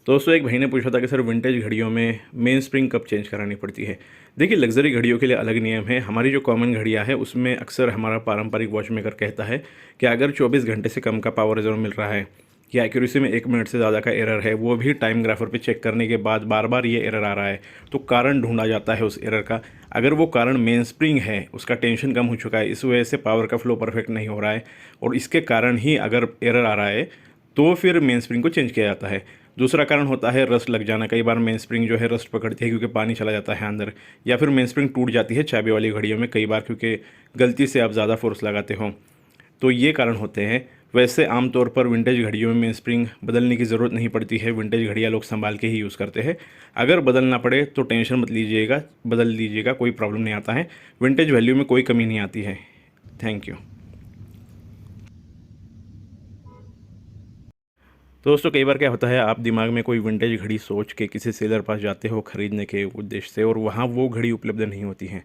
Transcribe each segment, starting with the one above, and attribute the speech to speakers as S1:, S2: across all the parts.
S1: तो दोस्तों एक भाई ने पूछा था कि सर विंटेज घड़ियों में मेन स्प्रिंग कब चेंज करानी पड़ती है। देखिए लग्जरी घड़ियों के लिए अलग नियम है। हमारी जो कॉमन घड़ियाँ है उसमें अक्सर हमारा पारंपरिक वॉच मेकर कहता है कि अगर 24 घंटे से कम का पावर रिजर्व मिल रहा है या एक्यूरेसी में 1 मिनट से ज़्यादा का एरर है, वो भी टाइम ग्राफर पे चेक करने के बाद बार बार ये एरर आ रहा है, तो कारण ढूंढा जाता है उस एरर का। अगर वो कारण मेन स्प्रिंग है, उसका टेंशन कम हो चुका है, इस वजह से पावर का फ्लो परफेक्ट नहीं हो रहा है और इसके कारण ही अगर एरर आ रहा है तो फिर मेन स्प्रिंग को चेंज किया जाता है। दूसरा कारण होता है रस्ट लग जाना। कई बार मेन स्प्रिंग जो है रस्ट पकड़ती है क्योंकि पानी चला जाता है अंदर, या फिर मेन स्प्रिंग टूट जाती है चाबी वाली घड़ियों में कई बार क्योंकि गलती से आप ज़्यादा फोर्स लगाते हो, तो ये कारण होते हैं। वैसे आमतौर पर विंटेज घड़ियों में मेन स्प्रिंग बदलने की ज़रूरत नहीं पड़ती है। विंटेज घड़ियाँ लोग संभाल के ही यूज़ करते हैं। अगर बदलना पड़े तो टेंशन मत लीजिएगा, बदल लीजिएगा, कोई प्रॉब्लम नहीं आता है। विंटेज वैल्यू में कोई कमी नहीं आती है। Thank you. तो दोस्तों कई बार क्या होता है, आप दिमाग में कोई विंटेज घड़ी सोच के किसी सेलर पास जाते हो खरीदने के उद्देश्य से, और वहाँ वो घड़ी उपलब्ध नहीं होती है।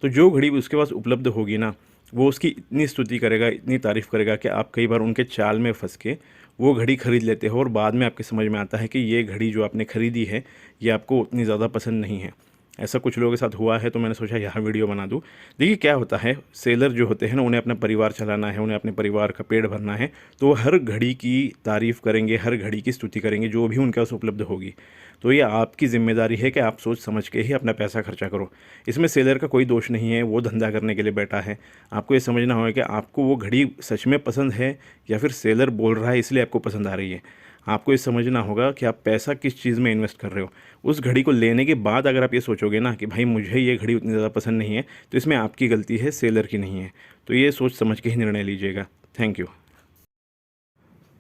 S1: तो जो घड़ी उसके पास उपलब्ध होगी ना, वो उसकी इतनी स्तुति करेगा, इतनी तारीफ़ करेगा कि आप कई बार उनके चाल में फंस के वो घड़ी खरीद लेते हो और बाद में आपके समझ में आता है कि ये घड़ी जो आपने खरीदी है ये आपको उतनी ज़्यादा पसंद नहीं है। ऐसा कुछ लोगों के साथ हुआ है, तो मैंने सोचा यहाँ वीडियो बना दूँ। देखिए क्या होता है, सेलर जो होते हैं ना, उन्हें अपना परिवार चलाना है, उन्हें अपने परिवार का पेट भरना है, तो वो हर घड़ी की तारीफ़ करेंगे, हर घड़ी की स्तुति करेंगे जो भी उनके पास उपलब्ध होगी। तो ये आपकी ज़िम्मेदारी है कि आप सोच समझ के ही अपना पैसा खर्चा करो। इसमें सेलर का कोई दोष नहीं है, वो धंधा करने के लिए बैठा है। आपको ये समझना होगा कि आपको वो घड़ी सच में पसंद है या फिर सेलर बोल रहा है इसलिए आपको पसंद आ रही है। आपको ये समझना होगा कि आप पैसा किस चीज़ में इन्वेस्ट कर रहे हो। उस घड़ी को लेने के बाद अगर आप ये सोचोगे ना कि भाई मुझे ये घड़ी उतनी ज़्यादा पसंद नहीं है, तो इसमें आपकी गलती है, सेलर की नहीं है। तो ये सोच समझ के ही निर्णय लीजिएगा। Thank you.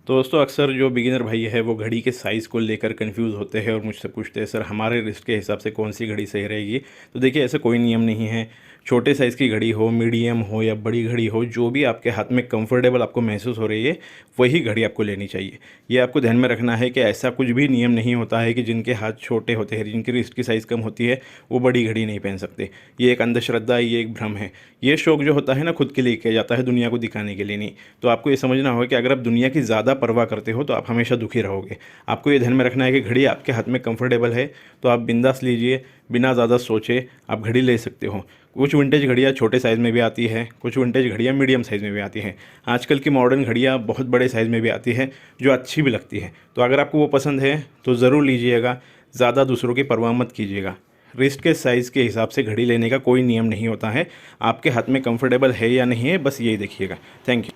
S1: तो दोस्तों अक्सर जो बिगिनर भाई है वो घड़ी के साइज़ को लेकर कंफ्यूज होते हैं और मुझसे पूछते हैं सर हमारे रिस्ट के हिसाब से कौन सी घड़ी सही रहेगी। तो देखिए ऐसा कोई नियम नहीं है। छोटे साइज़ की घड़ी हो, मीडियम हो या बड़ी घड़ी हो, जो भी आपके हाथ में कंफर्टेबल आपको महसूस हो रही है वही घड़ी आपको लेनी चाहिए। ये आपको ध्यान में रखना है कि ऐसा कुछ भी नियम नहीं होता है कि जिनके हाथ छोटे होते हैं, जिनकी रिस्ट की साइज़ कम होती है, वो बड़ी घड़ी नहीं पहन सकते। ये एक अंधश्रद्धा, ये एक भ्रम है। ये शौक जो होता है ना, खुद के लिए किया जाता है, दुनिया को दिखाने के लिए नहीं। तो आपको ये समझना होगा कि अगर आप दुनिया की ज़्यादा परवाह करते हो तो आप हमेशा दुखी रहोगे। आपको ये ध्यान में रखना है कि घड़ी आपके हाथ में कंफर्टेबल है तो आप बिंदास लीजिए, बिना ज़्यादा सोचे आप घड़ी ले सकते हो। कुछ विंटेज घड़ियाँ छोटे साइज़ में भी आती है, कुछ विंटेज घड़ियाँ मीडियम साइज़ में भी आती हैं। आजकल की मॉडर्न घड़ियाँ बहुत बड़े साइज़ में भी आती है जो अच्छी भी लगती है। तो अगर आपको वो पसंद है तो ज़रूर लीजिएगा, ज़्यादा दूसरों की परवाह मत कीजिएगा। रिस्ट के साइज़ के हिसाब से घड़ी लेने का कोई नियम नहीं होता है। आपके हाथ में कंफर्टेबल है या नहीं है, बस यही देखिएगा। Thank you.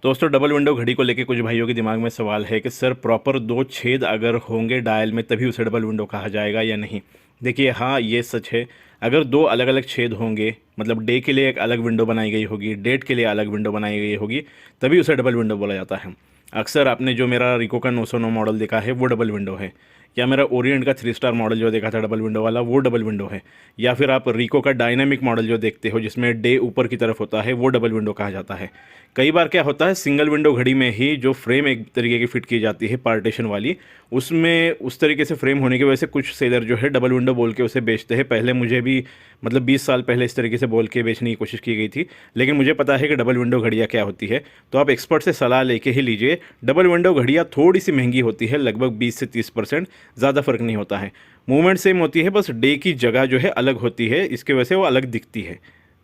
S1: दोस्तों डबल विंडो घड़ी को लेके कुछ भाइयों के दिमाग में सवाल है कि सर प्रॉपर 2 छेद अगर होंगे डायल में तभी उसे डबल विंडो कहा जाएगा या नहीं। देखिए हाँ, ये सच है। अगर 2 अलग अलग छेद होंगे, मतलब डे के लिए एक अलग विंडो बनाई गई होगी, डेट के लिए अलग विंडो बनाई गई होगी, तभी उसे डबल विंडो बोला जाता है। अक्सर आपने जो मेरा रिको का 909 मॉडल देखा है वो डबल विंडो है, या मेरा ओरिएंट का 3 स्टार मॉडल जो देखा था डबल विंडो वाला वो डबल विंडो है, या फिर आप रिको का डायनामिक मॉडल जो देखते हो जिसमें डे ऊपर की तरफ होता है वो डबल विंडो कहा जाता है। कई बार क्या होता है, सिंगल विंडो घड़ी में ही जो फ्रेम एक तरीके की फिट की जाती है पार्टीशन वाली, उसमें उस तरीके से फ्रेम होने की वजह से कुछ सेलर जो है डबल विंडो बोल के उसे बेचते हैं। पहले मुझे भी मतलब 20 साल पहले इस तरीके से बोल के बेचने की कोशिश की गई थी, लेकिन मुझे पता है कि डबल विंडो घड़ियाँ क्या होती है। तो आप एक्सपर्ट से सलाह लेके ही लीजिए। डबल विंडो घड़ियाँ थोड़ी सी महंगी होती है, लगभग 20 से 30%, ज़्यादा फर्क नहीं होता है। मूवमेंट सेम होती है, बस डे की जगह जो है अलग होती है, इसके वजह से वो अलग दिखती है।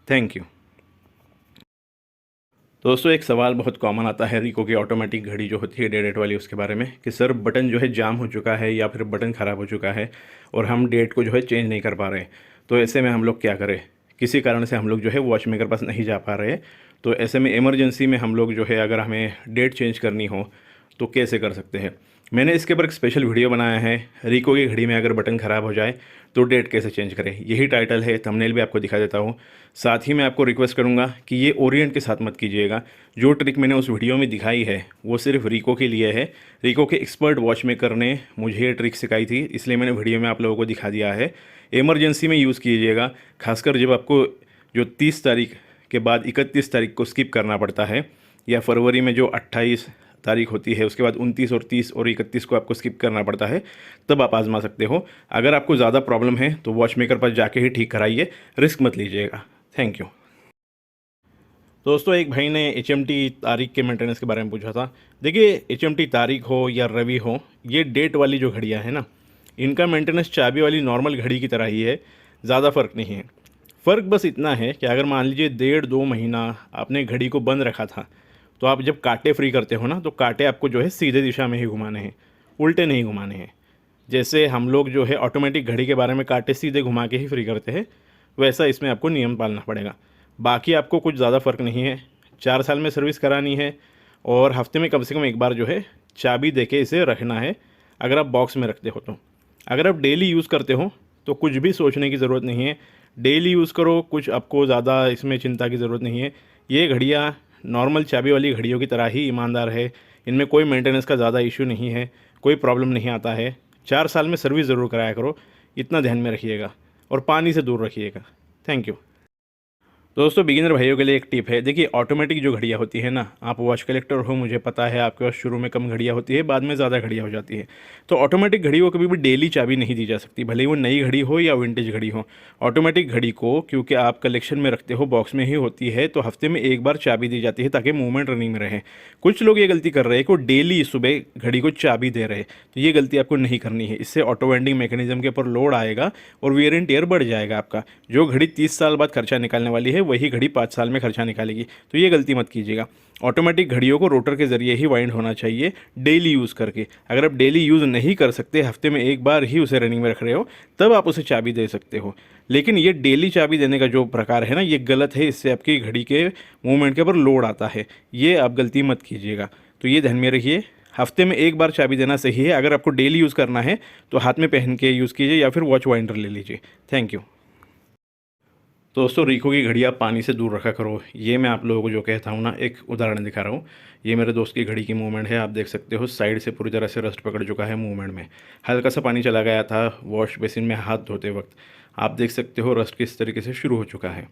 S1: Thank you. तो दोस्तों एक सवाल बहुत कॉमन आता है रिको की ऑटोमेटिक घड़ी जो होती है डेट वाली, उसके बारे में कि सर बटन जो है जाम हो चुका है या फिर बटन ख़राब हो चुका है और हम डेट को जो है चेंज नहीं कर पा रहे, तो ऐसे में हम लोग क्या करें। किसी कारण से हम लोग जो है वॉच मेकर पास नहीं जा पा रहे, तो ऐसे में इमरजेंसी में हम लोग जो है अगर हमें डेट चेंज करनी हो तो कैसे कर सकते हैं। मैंने इसके ऊपर एक स्पेशल वीडियो बनाया है, रिको की घड़ी में अगर बटन ख़राब हो जाए तो डेट कैसे चेंज करें, यही टाइटल है। थंबनेल भी आपको दिखा देता हूँ। साथ ही मैं आपको रिक्वेस्ट करूँगा कि ये ओरिएंट के साथ मत कीजिएगा। जो ट्रिक मैंने उस वीडियो में दिखाई है वो सिर्फ रिको के लिए है। रिको के एक्सपर्ट वॉच मेकर ने मुझे ये ट्रिक सिखाई थी, इसलिए मैंने वीडियो में आप लोगों को दिखा दिया है। इमरजेंसी में यूज़ कीजिएगा, खासकर जब आपको जो 30 तारीख के बाद 31 तारीख को स्किप करना पड़ता है, या फरवरी में जो 28 तारीख होती है उसके बाद 29 और 30 और 31 को आपको स्किप करना पड़ता है, तब आप आजमा सकते हो। अगर आपको ज़्यादा प्रॉब्लम है तो वॉच मेकर पास जाके ही ठीक कराइए, रिस्क मत लीजिएगा। Thank you. दोस्तों एक भाई ने HMT तारीख के मेंटेनेंस के बारे में पूछा था। देखिए HMT तारीख हो या रवि हो, ये डेट वाली जो घड़ियाँ हैं ना, इनका मेंटेनेंस चाबी वाली नॉर्मल घड़ी की तरह ही है, ज़्यादा फ़र्क नहीं है। फ़र्क बस इतना है कि अगर मान लीजिए 1.5-2 महीना आपने घड़ी को बंद रखा था, तो आप जब कांटे फ्री करते हो ना, तो कांटे आपको जो है सीधे दिशा में ही घुमाने हैं, उल्टे नहीं घुमाने हैं। जैसे हम लोग जो है ऑटोमेटिक घड़ी के बारे में कांटे सीधे घुमा के ही फ्री करते हैं, वैसा इसमें आपको नियम पालना पड़ेगा। बाकी आपको कुछ ज़्यादा फ़र्क नहीं है। 4 साल में सर्विस करानी है और हफ्ते में कम से कम एक बार जो है चाबी देके इसे रखना है, अगर आप बॉक्स में रखते हो तो। अगर आप डेली यूज़ करते हो तो कुछ भी सोचने की ज़रूरत नहीं है, डेली यूज़ करो, कुछ आपको ज़्यादा इसमें चिंता की ज़रूरत नहीं है। ये घड़ियाँ नॉर्मल चाबी वाली घड़ियों की तरह ही ईमानदार है, इनमें कोई मेंटेनेंस का ज़्यादा इशू नहीं है, कोई प्रॉब्लम नहीं आता है। 4 साल में सर्विस ज़रूर कराया करो, इतना ध्यान में रखिएगा, और पानी से दूर रखिएगा। Thank you. दोस्तों बिगिनर भाइयों के लिए एक टिप है। देखिए ऑटोमेटिक जो घड़ियाँ होती है ना, आप वॉच कलेक्टर हो, मुझे पता है आपके पास शुरू में कम घड़ियाँ होती है, बाद में ज़्यादा घड़ियाँ हो जाती है। तो ऑटोमेटिक घड़ी को कभी भी डेली चाबी नहीं दी जा सकती, भले ही वो नई घड़ी हो या विंटेज घड़ी हो। ऑटोमेटिक घड़ी को क्योंकि आप कलेक्शन में रखते हो, बॉक्स में ही होती है, तो हफ्ते में एक बार चाबी दी जाती है ताकि मूवमेंट रनिंग में रहे। कुछ लोग ये गलती कर रहे हैं कि वो डेली सुबह घड़ी को चाबी दे रहे हैं, तो ये गलती आपको नहीं करनी है। इससे ऑटो वेंडिंग मैकेनिज्म के ऊपर लोड आएगा और वियर एंड टियर बढ़ जाएगा आपका। जो घड़ी 30 साल बाद खर्चा निकालने वाली है, वही घड़ी 5 साल में खर्चा निकालेगी, तो ये गलती मत कीजिएगा। ऑटोमेटिक घड़ियों को रोटर के ज़रिए ही वाइंड होना चाहिए डेली यूज़ करके। अगर आप डेली यूज़ नहीं कर सकते, हफ्ते में एक बार ही उसे रनिंग में रख रहे हो, तब आप उसे चाबी दे सकते हो। लेकिन ये डेली चाबी देने का जो प्रकार है ना, ये गलत है। इससे आपकी घड़ी के मूवमेंट के ऊपर लोड आता है, ये आप गलती मत कीजिएगा। तो ये ध्यान में रखिए, हफ्ते में एक बार चाबी देना सही है। अगर आपको डेली यूज़ करना है तो हाथ में पहन के यूज़ कीजिए या फिर वॉच वाइंडर ले लीजिए। Thank you. तो दोस्तों रीको की घड़ी आप पानी से दूर रखा करो। ये मैं आप लोगों को जो कहता हूँ ना, एक उदाहरण दिखा रहा हूँ। ये मेरे दोस्त की घड़ी की मूवमेंट है, आप देख सकते हो साइड से पूरी तरह से रस्ट पकड़ चुका है मूवमेंट में। हल्का सा पानी चला गया था वॉश बेसिन में हाथ धोते वक्त, आप देख सकते हो रस्ट किस तरीके से शुरू हो चुका है।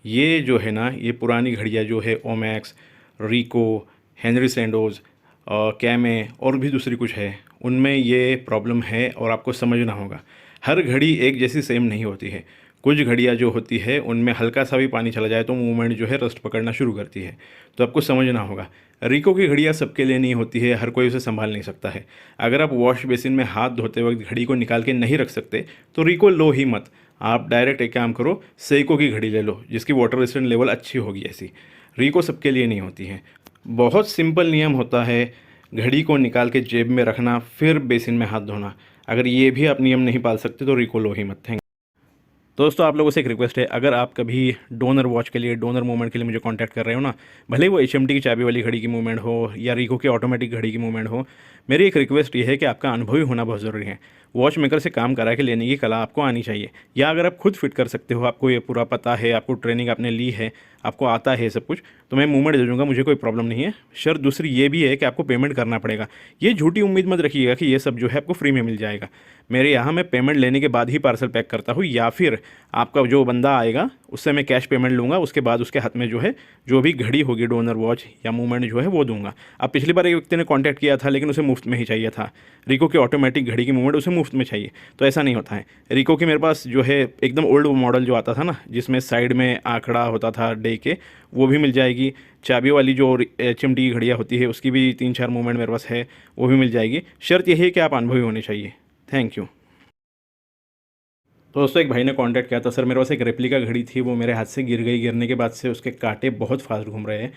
S1: ये जो है ना, ये पुरानी घड़ियाँ जो है ओमैक्स, रीको, हेनरी सैंडोज़, कैमे और भी दूसरी कुछ है, उनमें ये प्रॉब्लम है और आपको समझना होगा। हर घड़ी एक जैसी सेम नहीं होती है। कुछ घड़ियाँ जो होती है उनमें हल्का सा भी पानी चला जाए तो मूवमेंट जो है रस्ट पकड़ना शुरू करती है, तो आपको समझना होगा। रीको की घड़ियाँ सबके लिए नहीं होती है, हर कोई उसे संभाल नहीं सकता है। अगर आप वॉश बेसिन में हाथ धोते वक्त घड़ी को निकाल के नहीं रख सकते तो रीको लो ही मत। आप डायरेक्ट एक काम करो, सेइको की घड़ी ले लो जिसकी वाटर रेजिस्टेंस लेवल अच्छी होगी। ऐसी रीको सबके लिए नहीं होती है। बहुत सिंपल नियम होता है, घड़ी को निकाल के जेब में रखना, फिर बेसिन में हाथ धोना। अगर ये भी आप नियम नहीं पाल सकते तो रीको लो ही मत। थैंक। दोस्तों आप लोगों से एक रिक्वेस्ट है, अगर आप कभी डोनर वॉच के लिए, डोनर मूवमेंट के लिए मुझे कांटेक्ट कर रहे हो ना, भले वो HMT की चाबी वाली घड़ी की मूवमेंट हो या रीको की ऑटोमेटिक घड़ी की मूवमेंट हो, मेरी एक रिक्वेस्ट ये है कि आपका अनुभवी होना बहुत ज़रूरी है। वॉच मेकर से काम करा के लेने की कला आपको आनी चाहिए, या अगर आप खुद फिट कर सकते हो, आपको ये पूरा पता है, आपको ट्रेनिंग आपने ली है, आपको आता है सब कुछ, तो मैं मूवमेंट दे दूँगा, मुझे कोई प्रॉब्लम नहीं है। शर्त दूसरी ये भी है कि आपको पेमेंट करना पड़ेगा। ये झूठी उम्मीद मत रखिएगा कि ये सब जो है आपको फ्री में मिल जाएगा। मेरे यहाँ मैं पेमेंट लेने के बाद ही पार्सल पैक करता हूँ, या फिर आपका जो बंदा आएगा उससे मैं कैश पेमेंट लूँगा, उसके बाद उसके हाथ में जो है जो भी घड़ी होगी डोनर वॉच या मूवमेंट जो है वो दूंगा। अब पिछली बार एक व्यक्ति ने कांटेक्ट किया था लेकिन उसे मुफ्त में ही चाहिए था, रीको की ऑटोमेटिक घड़ी की मूवमेंट उसे मुफ्त में चाहिए, तो ऐसा नहीं होता है। रीको की मेरे पास जो है एकदम ओल्ड मॉडल जो आता था ना, जिसमें साइड में आंकड़ा होता था डे के, वो भी मिल जाएगी। चाबी वाली जो HMT की घड़ियाँ होती है उसकी भी 3-4 मूवमेंट मेरे पास है, वो भी मिल जाएगी। शर्त यही है कि आप अनुभवी होने चाहिए। Thank you. तो दोस्तों एक भाई ने कांटेक्ट किया था, सर मेरे पास एक रेप्लिका घड़ी थी, वो मेरे हाथ से गिर गई, गिरने के बाद से उसके कांटे बहुत फास्ट घूम रहे हैं,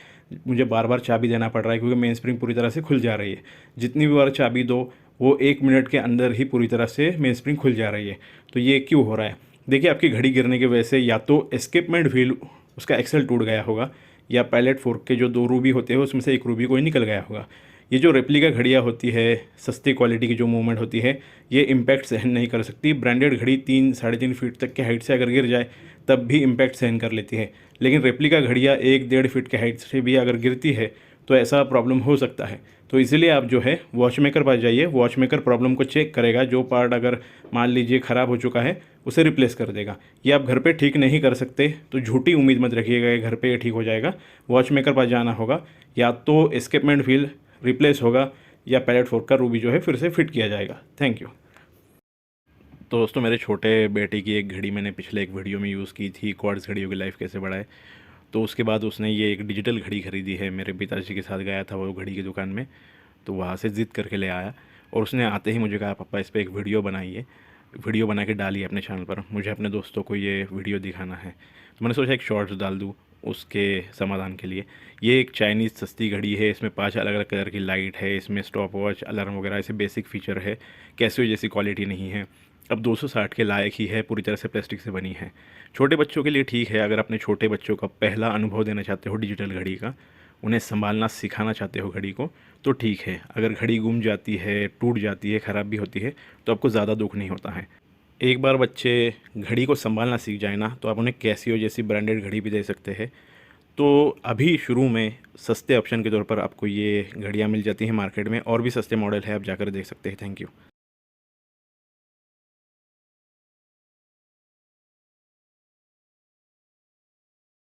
S1: मुझे बार बार चाबी देना पड़ रहा है क्योंकि मेन स्प्रिंग पूरी तरह से खुल जा रही है। जितनी भी बार चाबी दो वो 1 मिनट के अंदर ही पूरी तरह से मेन स्प्रिंग खुल जा रही है। तो ये क्यों हो रहा है? देखिए आपकी घड़ी गिरने की वजह से या तो एस्केपमेंट व्हील उसका एक्सेल टूट गया होगा, या पैलेट फोर्क के जो 2 रूबी होते हैं उसमें से एक रूबी कोई निकल गया होगा। ये जो रेप्लिका घड़ियाँ होती है, सस्ती क्वालिटी की जो मूवमेंट होती है, ये इम्पैक्ट सहन नहीं कर सकती। ब्रांडेड घड़ी 3-3.5 फीट तक के हाइट से अगर गिर जाए तब भी इम्पैक्ट सहन कर लेती है, लेकिन रेप्लिका घड़ियाँ 1-1.5 फीट के हाइट से भी अगर गिरती है तो ऐसा प्रॉब्लम हो सकता है। तो इसीलिए आप जो है वॉच मेकर पास जाइए, वॉच मेकर प्रॉब्लम को चेक करेगा, जो पार्ट अगर मान लीजिए ख़राब हो चुका है उसे रिप्लेस कर देगा। ये आप घर पे ठीक नहीं कर सकते तो झूठी उम्मीद मत रखिएगा कि घर पे ये ठीक हो जाएगा। वॉच मेकर पास जाना होगा, या तो एस्केपमेंट व्हील रिप्लेस होगा या पैलेट फोर्क का रूबी जो है फिर से फिट किया जाएगा। Thank you. तो दोस्तों मेरे छोटे बेटे की एक घड़ी मैंने पिछले एक वीडियो में यूज़ की थी, क्वार्ट्ज घड़ियों की लाइफ कैसे बढ़ाए। तो उसके बाद उसने ये एक डिजिटल घड़ी ख़रीदी है। मेरे पिताजी के साथ गया था वो घड़ी की दुकान में, तो वहाँ से ज़िद करके ले आया और उसने आते ही मुझे कहा पापा इस पे एक वीडियो बनाइए, वीडियो बना के डालिए अपने चैनल पर, मुझे अपने दोस्तों को ये वीडियो दिखाना है। तो मैंने सोचा एक शॉर्ट्स डाल दूँ उसके समाधान के लिए। ये एक चाइनीज़ सस्ती घड़ी है, इसमें 5 अलग-अलग कलर की लाइट है, इसमें स्टॉप वॉच, अलार्म वगैरह ऐसे बेसिक फ़ीचर है, कैसियो जैसी क्वालिटी नहीं है। अब 260 के लायक ही है, पूरी तरह से प्लास्टिक से बनी है। छोटे बच्चों के लिए ठीक है, अगर अपने छोटे बच्चों का पहला अनुभव देना चाहते हो डिजिटल घड़ी का, उन्हें सँभालना सिखाना चाहते हो घड़ी को, तो ठीक है। अगर घड़ी गुम जाती है, टूट जाती है, ख़राब भी होती है, तो आपको ज़्यादा दुःख नहीं होता है। एक बार बच्चे घड़ी को सँभालना सीख जाएँ ना, तो आप उन्हें कैसियो जैसी ब्रांडेड घड़ी भी दे सकते हैं। तो अभी शुरू में सस्ते ऑप्शन के तौर पर आपको ये घड़ियाँ मिल जाती हैं मार्केट में, और भी सस्ते मॉडल है, आप जाकर देख सकते हैं। Thank you.